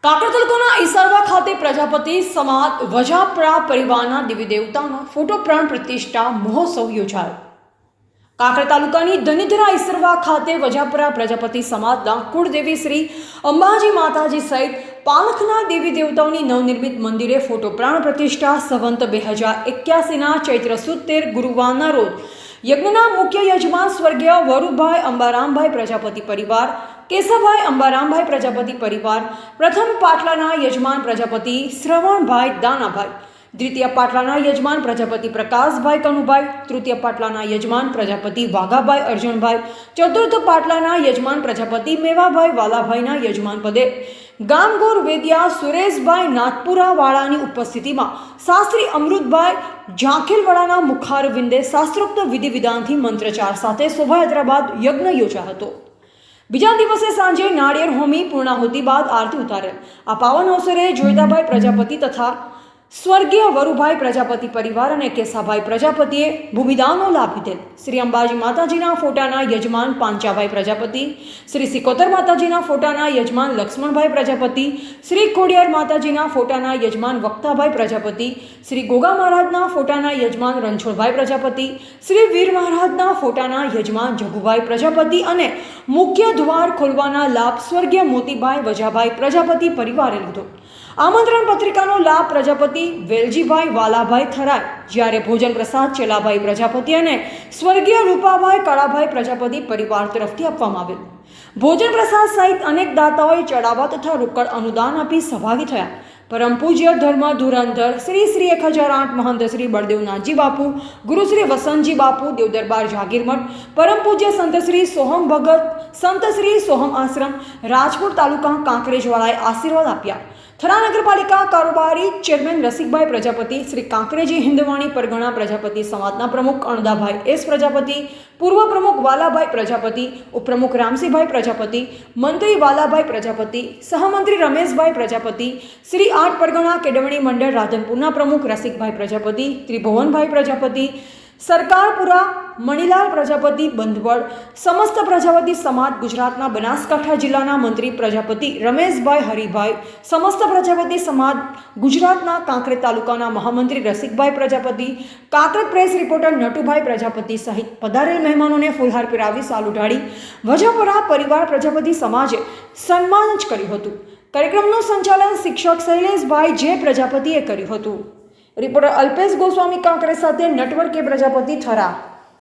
કાંકરેજ તાલુકાના ઈસરવા ખાતે પ્રજાપતિ સમાજ વજાપરા પરિવારના દેવી દેવતાનો ફોટો પ્રાણ પ્રતિષ્ઠા મહોત્સવ યોજાયો. કાંકરેજ તાલુકાની ધનિધરા ઈસરવા ખાતે વજાપરા પ્રજાપતિ સમાજના કુળદેવી શ્રી અંબાજી માતાજી સહિત પાલખના દેવી દેવતાઓની નવનિર્મિત મંદિરે ફોટો પ્રાણ પ્રતિષ્ઠા સંવંત 2081ના ચૈત્ર સુદ 13 ગુરુવારના રોજ યજ્ઞના મુખ્ય યજમાન સ્વર્ગીય વરુભાઈ અંબારામભાઈ પ્રજાપતિ પરિવાર, કેશવભાઈ અંબારામભાઈ પ્રજાપતિ પરિવાર, પ્રથમ પાટલાના યજમાન પ્રજાપતિ શ્રવણભાઈ દાનાભાઈ, દ્વિતીય પાટલાના યજમાન પ્રજાપતિ પ્રકાશભાઈ કનુભાઈ, તૃતીય પાટલાના યજમાન પ્રજાપતિ વાઘાભાઈ અર્જુનભાઈ, ચતુર્થ પાટલાના યજમાન પ્રજાપતિ મેવાભાઈ વાલાભાઈના યજમાન પદે ગામગોર વેદિયા સુરેશભાઈ નાથપુરાવાળાની ઉપસ્થિતિમાં શાસ્ત્રી અમૃતભાઈ ઝાંખેલવાળાના મુખારવિંદે શાસ્ત્રોક્ત વિધિ વિધાનથી મંત્રચાર સાથે શોભાયાત્રા બાદ યજ્ઞ યોજાયો હતો. બીજા દિવસે સાંજે નાળિયેર હોમી પૂર્ણાહુતિ બાદ આરતી ઉતારેલ. આ પાવન અવસરે જોઈતાભાઈ પ્રજાપતિ તથા સ્વર્ગીય વરુભાઈ પ્રજાપતિ પરિવાર અને કેશાભાઈ પ્રજાપતિએ ભૂમિદાનનો લાભ લીધેલ. શ્રી અંબાજી માતાજીના ફોટાના યજમાન પાંચાભાઈ પ્રજાપતિ, શ્રી સિકોતર માતાજીના ફોટાના યજમાન લક્ષ્મણભાઈ પ્રજાપતિ, શ્રી ખોડિયાર માતાજીના ફોટાના યજમાન વક્તાભાઈ પ્રજાપતિ, શ્રી ગોગા મહારાજના ફોટાના યજમાન રણછોડભાઈ પ્રજાપતિ, શ્રી વીર મહારાજના ફોટાના યજમાન જગુભાઈ પ્રજાપતિ અને મુખ્ય દ્વાર ખોલવાના લાભ સ્વર્ગીય મોતીભાઈ વજાભાઈ પ્રજાપતિ પરિવારે લીધો. આમંત્રણ પત્રિકાનો લાભ પ્રજાપતિ વેલજીભાઈ વાલાભાઈ થરાય, જ્યારે ભોજન પ્રસાદ ચેલાભાઈ પ્રજાપતિ અને સ્વર્ગીય રૂપાભાઈ કળાભાઈ પ્રજાપતિ પરિવાર તરફથી આપવામાં આવેલ. ભોજન પ્રસાદ સહિત અનેક દાતાઓએ ચડાવવા તથા રોકડ અનુદાન આપી સહભાગી થયા. પરમ પૂજ્ય ધર્મ ધુરંધર શ્રી 1008 મહંત શ્રી બળદેવનાથજી બાપુ, ગુરુ શ્રી વસંતજી બાપુ, દેવદરબાર જાગીરમઠ, પરમ પૂજ્ય સંત શ્રી સોહમ ભગત, સંત શ્રી સોહમ આશ્રમ, રાજકોટ તાલુકા કાંકરેજવાળાએ આશીર્વાદ આપ્યા. થરા નગરપાલિકા કારોબારી ચેરમેન રસિકભાઈ પ્રજાપતિ, શ્રી કાંકરેજી હિન્દવાણી પરગણા પ્રજાપતિ સમાજના પ્રમુખ અણદાભાઈ એસ પ્રજાપતિ, પૂર્વ પ્રમુખ વાલાભાઈ પ્રજાપતિ, ઉપપ્રમુખ રામસિંહભાઈ પ્રજાપતિ, મંત્રી વાલાભાઈ પ્રજાપતિ, સહમંત્રી રમેશભાઈ પ્રજાપતિ, શ્રી 8 પરગણા કેળવણી મંડળ રાધનપુરના પ્રમુખ રસિકભાઈ પ્રજાપતિ, ત્રિભુવનભાઈ પ્રજાપતિ, સરકારપુરા મણિલાલ પ્રજાપતિ બંધવડ, સમસ્ત પ્રજાપતિ સમાજ ગુજરાતના બનાસકાંઠા જિલ્લાના મંત્રી પ્રજાપતિ રમેશભાઈ હરિભાઈ, સમસ્ત પ્રજાપતિ સમાજ ગુજરાતના કાંકરેજ તાલુકાના મહામંત્રી રસિકભાઈ પ્રજાપતિ, કાંકરેજ પ્રેસ રિપોર્ટર નટુભાઈ પ્રજાપતિ સહિત પધારેલ મહેમાનોને ફૂલહાર પીરાવી સાલ ઉઢાડી વજાપરા પરિવાર પ્રજાપતિ સમાજે સન્માન જ કર્યું હતું. કાર્યક્રમનું સંચાલન શિક્ષક શૈલેષભાઈ જે પ્રજાપતિએ કર્યું હતું. રિપોર્ટર અલ્પેશ ગોસ્વામી કાંકરેજ સાથે નટવર કે પ્રજાપતિ થરા.